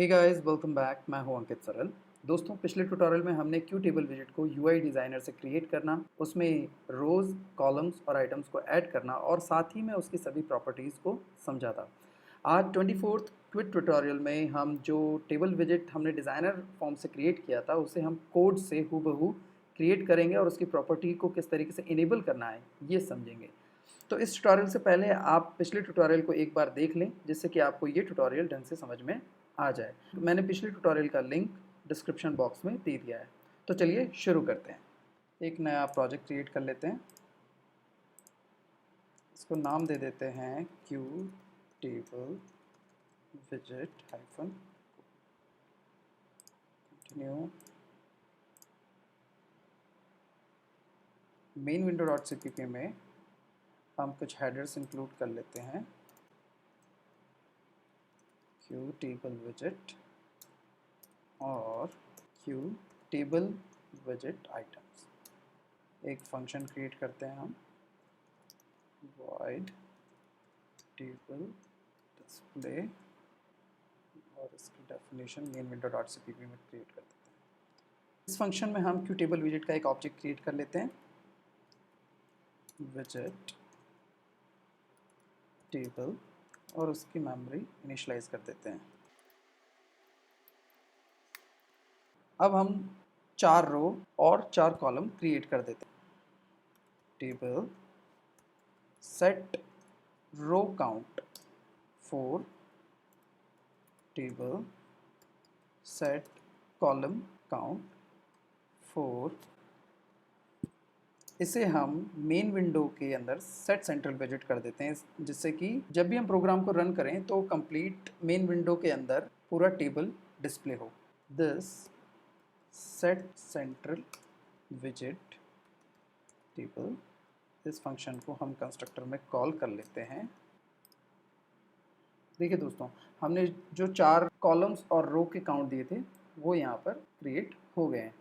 Hey guys, welcome back. मैं हूं अंकित सरल। दोस्तों, पिछले ट्यूटोरियल में हमने क्यू टेबल विजेट को यूआई डिज़ाइनर से क्रिएट करना, उसमें रोज़, कॉलम्स और आइटम्स को ऐड करना और साथ ही में उसकी सभी प्रॉपर्टीज़ को समझा था। आज 24th क्विक ट्यूटोरियल में हम जो टेबल विजेट हमने डिज़ाइनर फॉर्म से क्रिएट किया था, उसे हम कोड से हूबहू क्रिएट करेंगे और उसकी प्रॉपर्टी को किस तरीके से इनेबल करना है, ये समझेंगे। तो इस ट्यूटोरियल से पहले आप पिछले ट्यूटोरियल को एक बार देख लें, जिससे कि आपको ये ट्यूटोरियल ढंग से समझ में आ जाए। मैंने पिछले ट्यूटोरियल का लिंक डिस्क्रिप्शन बॉक्स में दे दिया है। तो चलिए शुरू करते हैं। एक नया प्रोजेक्ट क्रिएट कर लेते हैं। इसको नाम दे देते हैं क्यू टेबल विजेट hyphen continue main window dot CPP में हम कुछ हेडर्स इंक्लूड कर लेते हैं। क्यू टेबल विजेट और क्यू टेबल विजेट आइटम्स। एक फंक्शन क्रिएट करते हैं हम, void टेबल डिस्प्ले, और इसकी definition main window dot CPP में क्रिएट कर देते हैं। इस फंक्शन में हम क्यू टेबल विजेट का एक ऑब्जेक्ट क्रिएट कर लेते हैं, विजेट टेबल, और उसकी मेमोरी इनिशियलाइज कर देते हैं। अब हम 4 रो और 4 कॉलम क्रिएट कर देते हैं। Table set row count 4, table set column count 4। इसे हम मेन विंडो के अंदर सेट सेंट्रल विजेट कर देते हैं, जिससे कि जब भी हम प्रोग्राम को रन करें तो कंप्लीट मेन विंडो के अंदर पूरा टेबल डिस्प्ले हो। दिस सेट सेंट्रल विजेट टेबल, इस फंक्शन को हम कंस्ट्रक्टर में कॉल कर लेते हैं। देखिए दोस्तों, हमने जो 4 कॉलम्स और रो के काउंट दिए थे वो यहाँ पर क्रिएट हो गए हैं।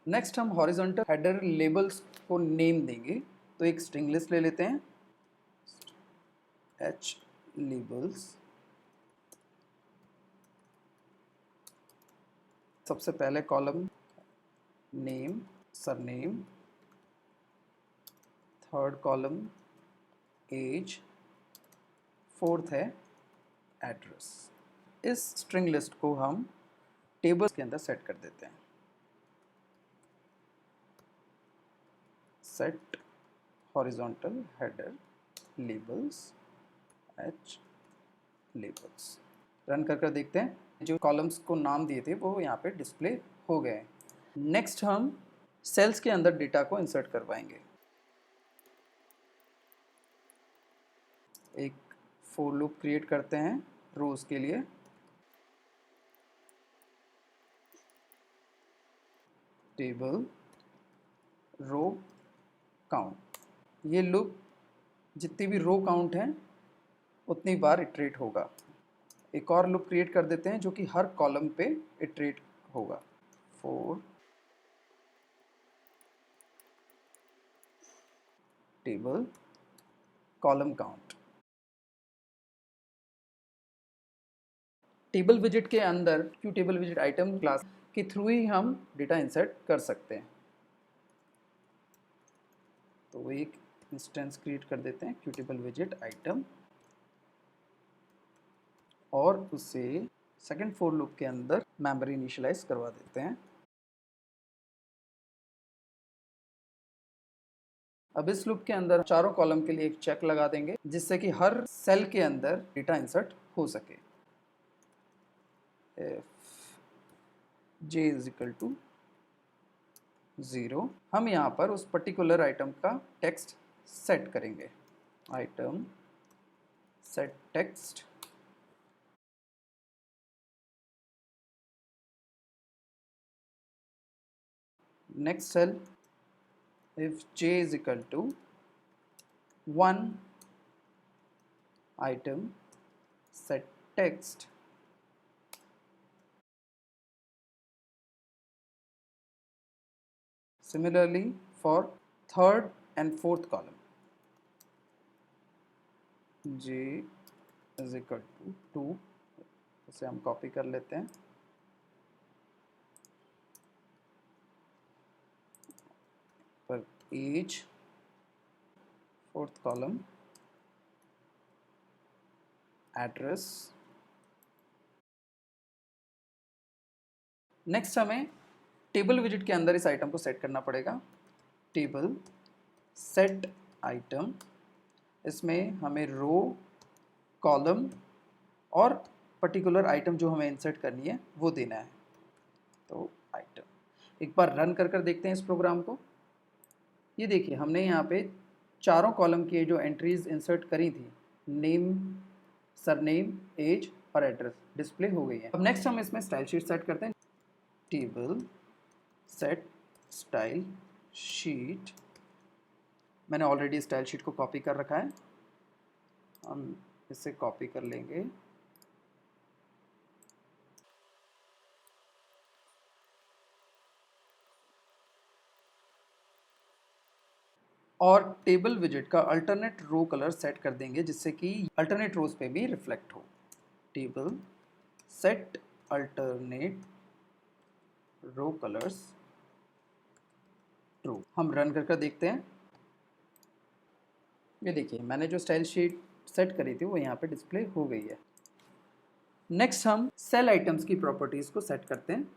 नेक्स्ट हम हॉरिजॉन्टल हेडर लेबल्स को नेम देंगे। तो एक स्ट्रिंग लिस्ट ले लेते हैं, h labels। सबसे पहले column name surname, third column age, fourth है एड्रेस। इस स्ट्रिंग लिस्ट को हम टेबल के अंदर सेट कर देते हैं। Set horizontal header labels h labels. Run कर देखते हैं, जो कॉलम्स को नाम दिए थे वो यहाँ पे डिस्प्ले हो गए। नेक्स्ट हम सेल्स के अंदर डेटा को इंसर्ट करवाएंगे। एक फॉर लूप क्रिएट करते हैं रोज के लिए। टेबल रो काउंट, ये लूप जितनी भी रो काउंट है उतनी बार इटरेट होगा। एक और लूप क्रिएट कर देते हैं जो कि हर कॉलम पे इटरेट होगा। For table column count. Table विजेट के अंदर क्यू टेबल विजेट आइटम क्लास के थ्रू ही हम डेटा इंसर्ट कर सकते हैं। तो एक इंस्टेंस क्रिएट कर देते हैं क्यू टेबल विजेट आइटम, और उसे सेकंड फॉर लूप के अंदर मेमोरी इनिशियलाइज करवा देते हैं। अब इस लूप के अंदर चारों कॉलम के लिए एक चेक लगा देंगे, जिससे कि हर सेल के अंदर डेटा इंसर्ट हो सके। j इज इक्वल टू 0, हम यहाँ पर उस पर्टिकुलर आइटम का टेक्स्ट सेट करेंगे। Item set text, next cell if j is equal to 1, item set text, similarly for third and fourth column, j is equal to 2, इसे हम copy कर लेते हैं। Age, fourth column address. Next हमें table विजिट के अंदर इस आइटम को सेट करना पड़ेगा। टेबल सेट आइटम, इसमें हमें रो, कॉलम और पर्टिकुलर आइटम जो हमें इंसर्ट करनी है वो देना है। तो आइटम एक बार रन कर देखते हैं इस प्रोग्राम को। ये देखिए हमने यहाँ पे चारों कॉलम की जो एंट्रीज इंसर्ट करी थी, नेम, सरनेम, एज और एड्रेस, डिस्प्ले हो गई है। अब नेक्स्ट हम इसमें स्टाइल शीट सेट करते हैं। टेबल सेट स्टाइल शीट, मैंने ऑलरेडी स्टाइल शीट को कॉपी कर रखा है, हम इसे कॉपी कर लेंगे। और टेबल विजिट का अल्टरनेट रो कलर सेट कर देंगे जिससे कि अल्टरनेट रोज पे भी रिफ्लेक्ट हो। टेबल सेट अल्टरनेट रो कलर्स ट्रू। हम रन कर देखते हैं। ये देखिए मैंने जो स्टाइल शीट सेट करी थी वो यहाँ पे डिस्प्ले हो गई है। नेक्स्ट हम सेल आइटम्स की प्रॉपर्टीज को सेट करते हैं।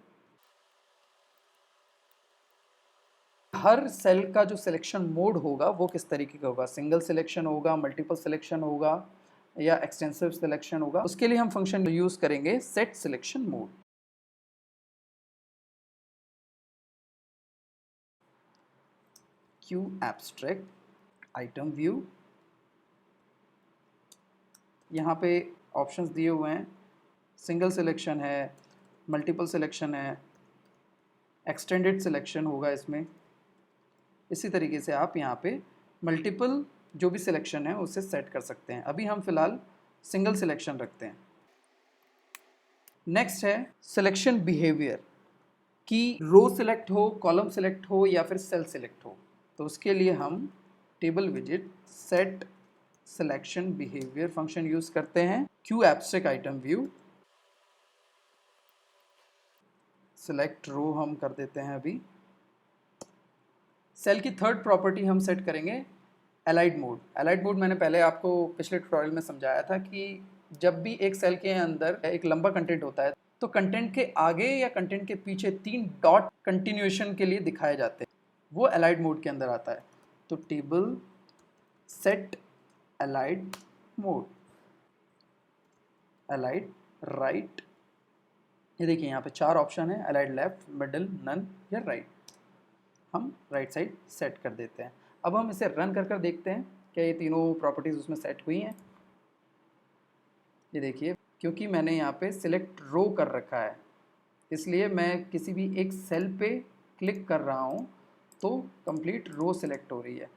हर सेल का जो सिलेक्शन मोड होगा वो किस तरीके का होगा, सिंगल सिलेक्शन होगा, मल्टीपल सिलेक्शन होगा या एक्सटेंसिव सिलेक्शन होगा, उसके लिए हम फंक्शन यूज करेंगे set selection mode. Q abstract item view, यहाँ पे ऑप्शंस दिए हुए हैं, सिंगल सिलेक्शन है, मल्टीपल सिलेक्शन है, एक्सटेंडेड सिलेक्शन होगा इसमें। इसी तरीके से आप यहाँ पे मल्टीपल जो भी सिलेक्शन है उसे सेट कर सकते हैं। अभी हम फिलहाल सिंगल सिलेक्शन रखते हैं। नेक्स्ट है सिलेक्शन बिहेवियर, कि रो सिलेक्ट हो, कॉलम सिलेक्ट हो या फिर सेल सिलेक्ट हो। तो उसके लिए हम टेबल विजिट set selection behaviour function use करते हैं। Q abstract item view, select row हम कर देते हैं। अभी सेल की थर्ड प्रॉपर्टी हम सेट करेंगे अलाइड मोड। अलाइड मोड मैंने पहले आपको पिछले ट्यूटोरियल में समझाया था कि जब भी एक सेल के अंदर एक लंबा कंटेंट होता है तो कंटेंट के आगे या कंटेंट के पीछे 3 डॉट कंटिन्यूएशन के लिए दिखाए जाते हैं, वो अलाइड मोड के अंदर आता है। तो table set allied mode, allied right, ये देखिए यहाँ पे 4 ऑप्शन है, अलाइड लेफ्ट, मिडल, नन या राइट। हम राइट साइड सेट कर देते हैं। अब हम इसे रन कर देखते हैं क्या ये तीनों प्रॉपर्टीज उसमें सेट हुई हैं। ये देखिए क्योंकि मैंने यहाँ पे सिलेक्ट रो कर रखा है इसलिए मैं किसी भी एक सेल पे क्लिक कर रहा हूँ तो कंप्लीट रो सिलेक्ट हो रही है।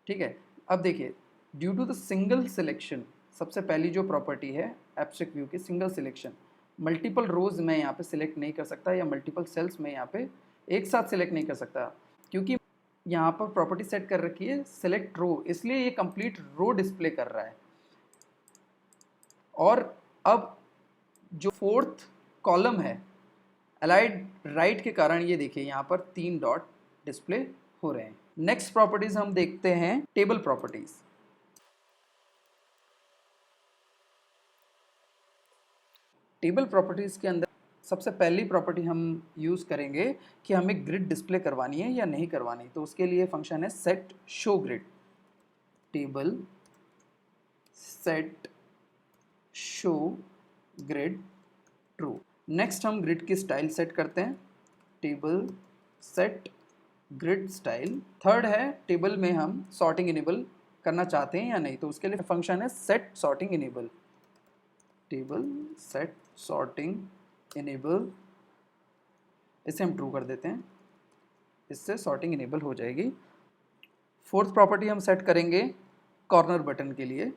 ठीक है, अब देखिए due to the single selection, सबसे पहली जो प्रॉपर्टी है एब्स्ट्रैक्ट व्यू की सिंगल सिलेक्शन, मल्टीपल रोज मैं यहाँ पे सिलेक्ट नहीं कर सकता या मल्टीपल सेल्स में यहाँ पे एक साथ सिलेक्ट नहीं कर सकता, क्योंकि यहाँ पर प्रॉपर्टी सेट कर रखी है सिलेक्ट रो, इसलिए ये कंप्लीट रो डिस्प्ले कर रहा है। और अब जो फोर्थ कॉलम है अलाइड राइट के कारण ये देखिए यहाँ पर 3 डॉट डिस्प्ले हो रहे हैं। नेक्स्ट प्रॉपर्टीज हम देखते हैं टेबल प्रॉपर्टीज। टेबल प्रॉपर्टीज के अंदर सबसे पहली प्रॉपर्टी हम यूज करेंगे कि हमें ग्रिड डिस्प्ले करवानी है या नहीं करवानी, तो उसके लिए फंक्शन है set show grid. Table set show grid true. Next हम ग्रिड की स्टाइल सेट करते हैं। Table set grid style. Third है टेबल में हम सॉर्टिंग इनेबल करना चाहते हैं या नहीं, तो उसके लिए फंक्शन है set sorting enable. Table set sorting enable, इसे हम ट्रू कर देते हैं, इससे सॉर्टिंग इनेबल हो जाएगी। फोर्थ प्रॉपर्टी हम सेट करेंगे कॉर्नर बटन के लिए।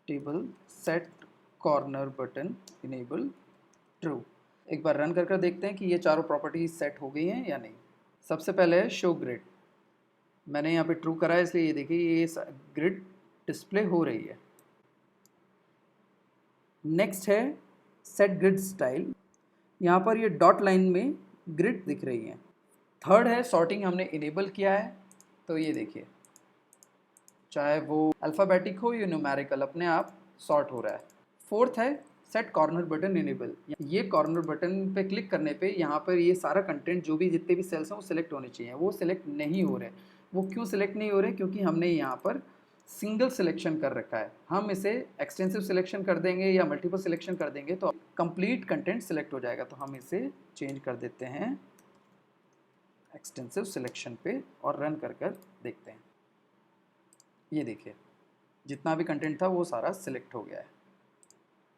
Table set corner button enable true. एक बार रन कर देखते हैं कि ये चारों प्रॉपर्टीज सेट हो गई हैं या नहीं। सबसे पहले है शो ग्रिड, मैंने यहाँ पे ट्रू करा है इसलिए ये देखिए ये ग्रिड डिस्प्ले हो रही है। नेक्स्ट है सेट ग्रिड स्टाइल, यहाँ पर ये डॉट लाइन में ग्रिड दिख रही है। थर्ड है सॉर्टिंग, हमने इनेबल किया है, तो ये देखिए चाहे वो अल्फ़ाबेटिक हो या न्यूमेरिकल अपने आप सॉर्ट हो रहा है। फोर्थ है सेट कॉर्नर बटन इनेबल, ये कॉर्नर बटन पे क्लिक करने पे यहाँ पर ये सारा कंटेंट जो भी जितने भी सेल्स हैं वो सिलेक्ट होने चाहिए, वो सिलेक्ट नहीं हो रहे। वो क्यों सिलेक्ट नहीं हो रहे? क्योंकि हमने यहाँ पर सिंगल सिलेक्शन कर रखा है। हम इसे एक्सटेंसिव सिलेक्शन कर देंगे या मल्टीपल सिलेक्शन कर देंगे तो कंप्लीट कंटेंट सिलेक्ट हो जाएगा। तो हम इसे चेंज कर देते हैं एक्सटेंसिव सिलेक्शन पे और रन कर देखते हैं। ये देखिए जितना भी कंटेंट था वो सारा सिलेक्ट हो गया है।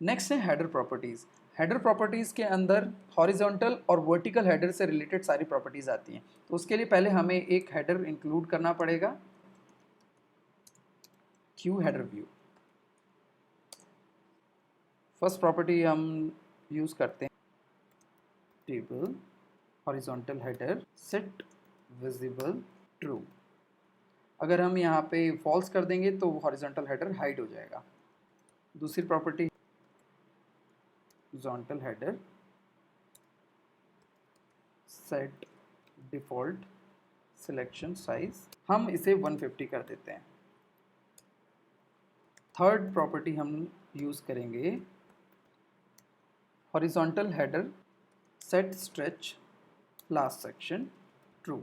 नेक्स्ट है हेडर प्रॉपर्टीज़। हेडर प्रॉपर्टीज़ के अंदर हॉरिजॉन्टल और वर्टिकल हेडर से रिलेटेड सारी प्रॉपर्टीज़ आती हैं। तो उसके लिए पहले हमें एक हेडर इंक्लूड करना पड़ेगा, Q header view. First property हम यूज़ करते हैं table horizontal header set visible true. अगर हम यहाँ पे फॉल्स कर देंगे तो हॉरिजॉन्टल हेडर हाइड हो जाएगा। दूसरी property horizontal header set default selection size, हम इसे 150 कर देते हैं। थर्ड प्रॉपर्टी हम यूज़ करेंगे horizontal header set stretch last section true.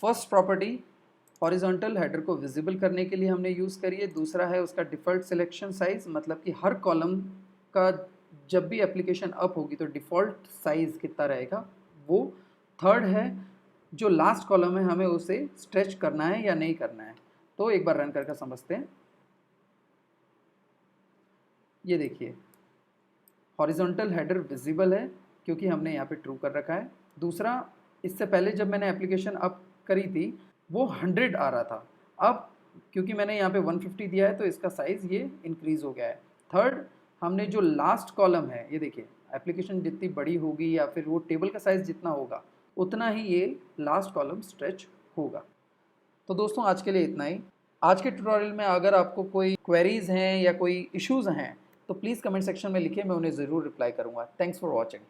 First property horizontal header को विजिबल करने के लिए हमने यूज़ करी है। दूसरा है उसका डिफ़ॉल्ट सिलेक्शन साइज़, मतलब कि हर कॉलम का जब भी एप्लीकेशन अप होगी तो डिफ़ॉल्ट साइज़ कितना रहेगा वो। थर्ड है जो लास्ट कॉलम है हमें उसे स्ट्रेच करना है या नहीं करना है। तो एक बार रन करके समझते हैं। ये देखिए हॉरिजॉन्टल हेडर विजिबल है क्योंकि हमने यहाँ पे ट्रू कर रखा है। दूसरा, इससे पहले जब मैंने एप्लीकेशन अप करी थी वो 100 आ रहा था, अब क्योंकि मैंने यहाँ पे 150 दिया है तो इसका साइज़ ये इंक्रीज़ हो गया है। थर्ड, हमने जो लास्ट कॉलम है ये देखिए एप्लीकेशन जितनी बड़ी होगी या फिर वो टेबल का साइज़ जितना होगा उतना ही ये लास्ट कॉलम स्ट्रेच होगा। तो दोस्तों आज के लिए इतना ही। आज के ट्यूटोरियल में अगर आपको कोई क्वेरीज़ हैं या कोई इश्यूज़ हैं तो प्लीज़ कमेंट सेक्शन में लिखिए, मैं उन्हें ज़रूर रिप्लाई करूँगा। Thanks for watching.